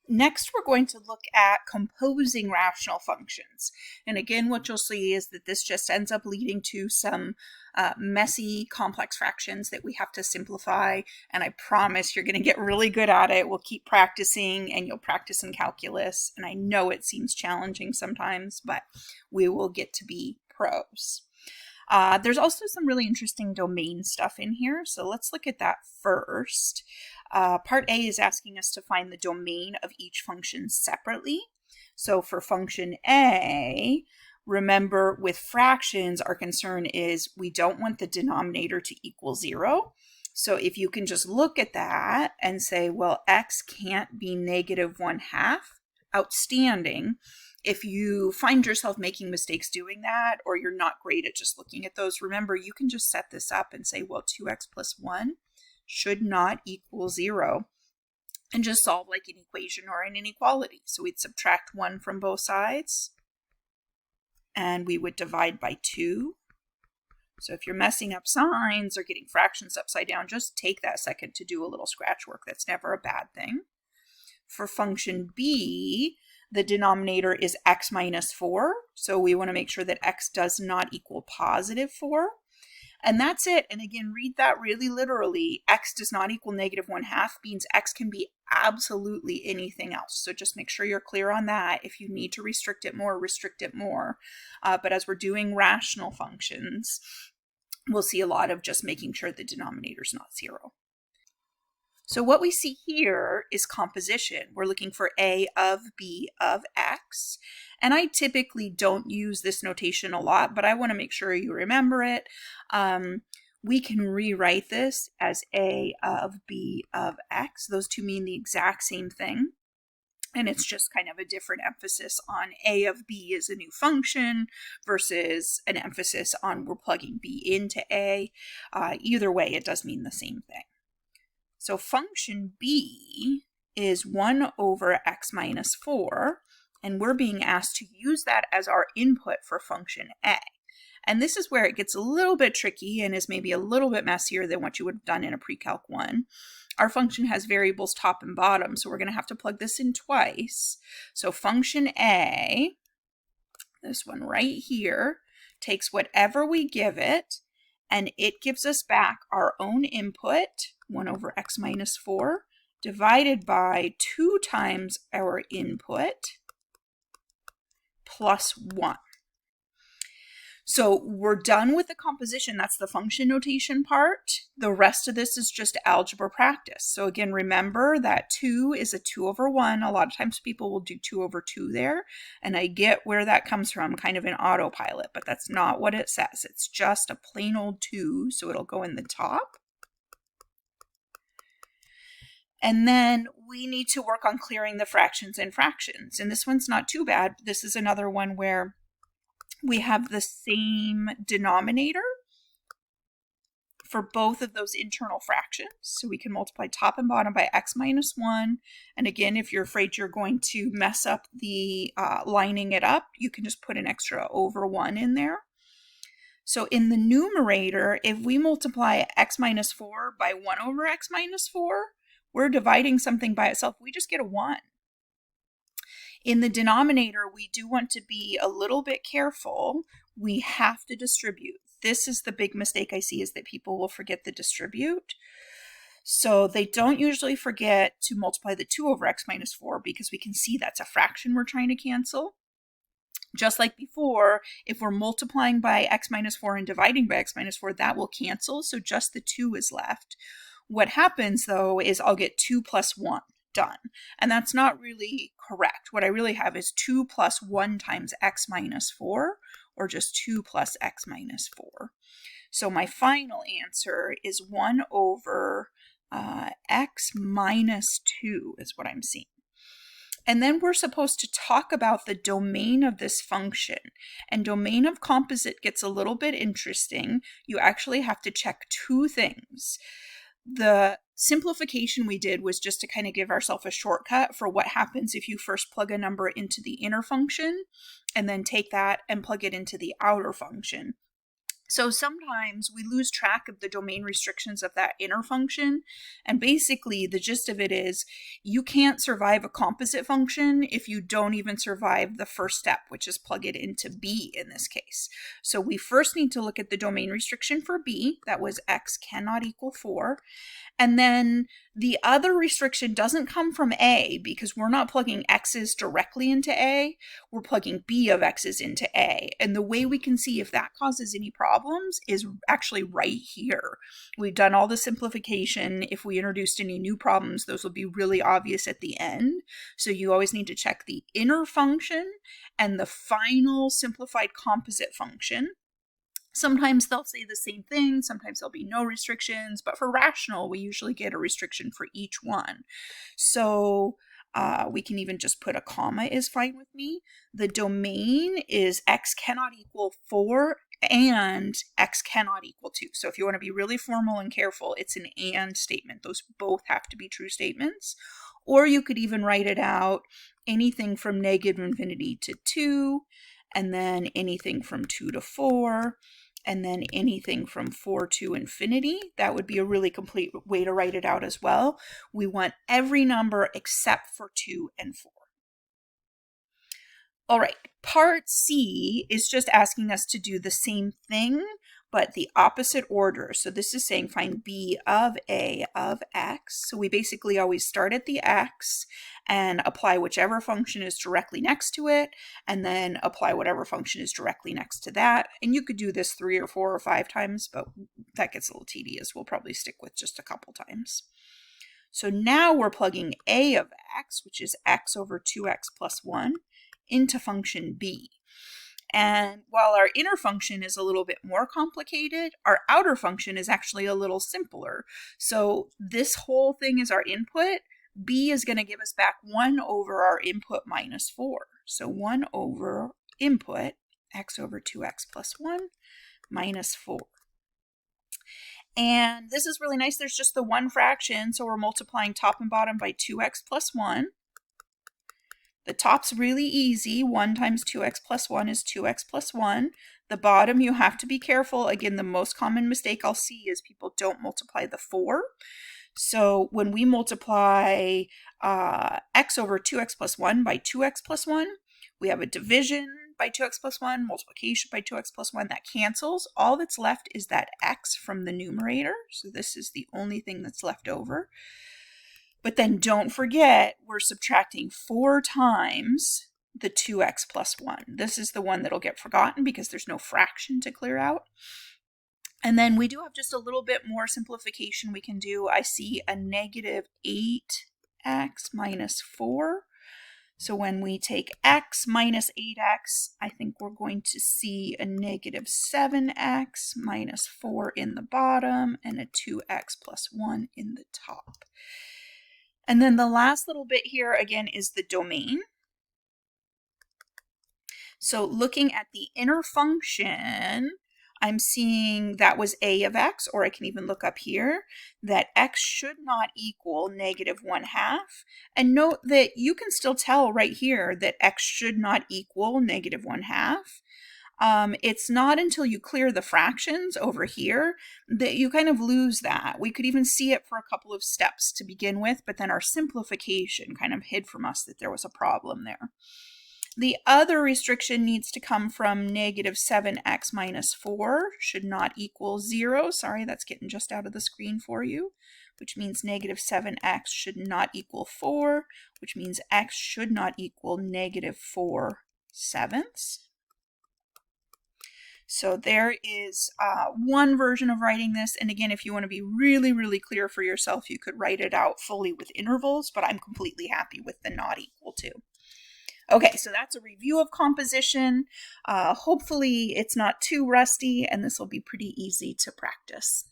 Next, we're going to look at composing rational functions. And again, what you'll see is that this just ends up leading to some messy, complex fractions that we have to simplify. And I promise you're going to get really good at it. We'll keep practicing, and you'll practice in calculus. And I know it seems challenging sometimes, but we will get to be pros. There's also some really interesting domain stuff in here. So let's look at that first. Part A is asking us to find the domain of each function separately. So for function A, remember with fractions, our concern is we don't want the denominator to equal 0. So if you can just look at that and say, well, x can't be -1/2, outstanding. If you find yourself making mistakes doing that, or you're not great at just looking at those, remember, you can just set this up and say, well, 2x plus 1 should not equal 0, and just solve like an equation or an inequality. So we'd subtract 1 from both sides, and we would divide by 2. So if you're messing up signs or getting fractions upside down, just take that second to do a little scratch work. That's never a bad thing. For function B, the denominator is x minus 4. So we want to make sure that x does not equal +4. And that's it. And again, read that really literally. X does not equal -1/2 means x can be absolutely anything else. So just make sure you're clear on that. If you need to restrict it more, restrict it more. But as we're doing rational functions, we'll see a lot of just making sure the denominator is not 0. So what we see here is composition. We're looking for a of b of x. And I typically don't use this notation a lot, but I want to make sure you remember it. We can rewrite this as a of b of x. Those two mean the exact same thing. And it's just kind of a different emphasis on a of b is a new function versus an emphasis on we're plugging b into a. Either way, it does mean the same thing. So function b is 1 over x minus 4, and we're being asked to use that as our input for function a. And this is where it gets a little bit tricky and is maybe a little bit messier than what you would have done in a pre-calc 1. Our function has variables top and bottom, so we're going to have to plug this in twice. So function a, this one right here, takes whatever we give it, and it gives us back our own input, 1 over x minus 4, divided by 2 times our input, plus 1. So we're done with the composition. That's the function notation part. The rest of this is just algebra practice. So again, remember that 2 is a 2 over 1. A lot of times people will do 2 over 2 there. And I get where that comes from, kind of an autopilot, but that's not what it says. It's just a plain old 2, so it'll go in the top. And then we need to work on clearing the fractions and fractions. And this one's not too bad. This is another one where we have the same denominator for both of those internal fractions. So we can multiply top and bottom by x minus 1. And again, if you're afraid you're going to mess up the lining it up, you can just put an extra over 1 in there. So in the numerator, if we multiply x minus 4 by 1 over x minus 4, we're dividing something by itself. We just get a 1. In the denominator, we do want to be a little bit careful. We have to distribute. This is the big mistake I see, is that people will forget the distribute. So they don't usually forget to multiply the 2 over x minus 4 because we can see that's a fraction we're trying to cancel. Just like before, if we're multiplying by x minus 4 and dividing by x minus 4, that will cancel. So just the 2 is left. What happens though is I'll get 2 plus 1. Done. And that's not really correct. What I really have is 2 plus 1 times x minus 4, or just 2 plus x minus 4. So my final answer is 1 over x minus 2 is what I'm seeing. And then we're supposed to talk about the domain of this function. And domain of composite gets a little bit interesting. You actually have to check 2 things. The simplification we did was just to kind of give ourselves a shortcut for what happens if you first plug a number into the inner function and then take that and plug it into the outer function. So sometimes we lose track of the domain restrictions of that inner function. And basically the gist of it is you can't survive a composite function if you don't even survive the first step, which is plug it into B in this case. So we first need to look at the domain restriction for B. That was x cannot equal 4. And then the other restriction doesn't come from A because we're not plugging x's directly into A, we're plugging B of x's into A. And the way we can see if that causes any problems is actually right here. We've done all the simplification. If we introduced any new problems, those will be really obvious at the end. So you always need to check the inner function and the final simplified composite function. Sometimes they'll say the same thing, sometimes there'll be no restrictions, but for rational, we usually get a restriction for each one. So we can even just put a comma is fine with me. The domain is x cannot equal 4 and x cannot equal 2. So if you want to be really formal and careful, it's an and statement. Those both have to be true statements. Or you could even write it out anything from negative infinity to 2, and then anything from 2 to 4, and then anything from 4 to infinity. That would be a really complete way to write it out as well. We want every number except for 2 and 4. All right, part C is just asking us to do the same thing, but the opposite order. So this is saying find B of A of x. So we basically always start at the x and apply whichever function is directly next to it, and then apply whatever function is directly next to that. And you could do this 3 or 4 or 5 times, but that gets a little tedious. We'll probably stick with just a couple times. So now we're plugging A of x, which is x over 2x plus 1, into function B. And while our inner function is a little bit more complicated, our outer function is actually a little simpler. So this whole thing is our input. B is going to give us back 1 over our input minus 4. So 1 over input, x over 2x plus 1 minus 4. And this is really nice. There's just the one fraction, so we're multiplying top and bottom by 2x plus 1. The top's really easy. 1 times 2x plus 1 is 2x plus 1. The bottom, you have to be careful. Again, the most common mistake I'll see is people don't multiply the 4. So when we multiply x over 2x plus 1 by 2x plus 1, we have a division by 2x plus 1, multiplication by 2x plus 1. That cancels. All that's left is that x from the numerator. So this is the only thing that's left over. But then don't forget, we're subtracting 4 times the 2x plus 1. This is the one that'll get forgotten because there's no fraction to clear out. And then we do have just a little bit more simplification we can do. I see a negative 8x minus 4. So when we take x minus 8x, I think we're going to see a negative 7x minus 4 in the bottom and a 2x plus 1 in the top. And then the last little bit here, again, is the domain. So looking at the inner function, I'm seeing that was A of x, or I can even look up here, that x should not equal negative 1/2. And note that you can still tell right here that x should not equal negative 1/2. It's not until you clear the fractions over here that you kind of lose that. We could even see it for a couple of steps to begin with, but then our simplification kind of hid from us that there was a problem there. The other restriction needs to come from negative 7x minus 4 should not equal 0. Sorry, that's getting just out of the screen for you, which means negative 7x should not equal 4, which means x should not equal negative 4/7. So there is one version of writing this. And again, if you want to be really, really clear for yourself, you could write it out fully with intervals, but I'm completely happy with the not equal to. Okay, so that's a review of composition. Hopefully it's not too rusty and this will be pretty easy to practice.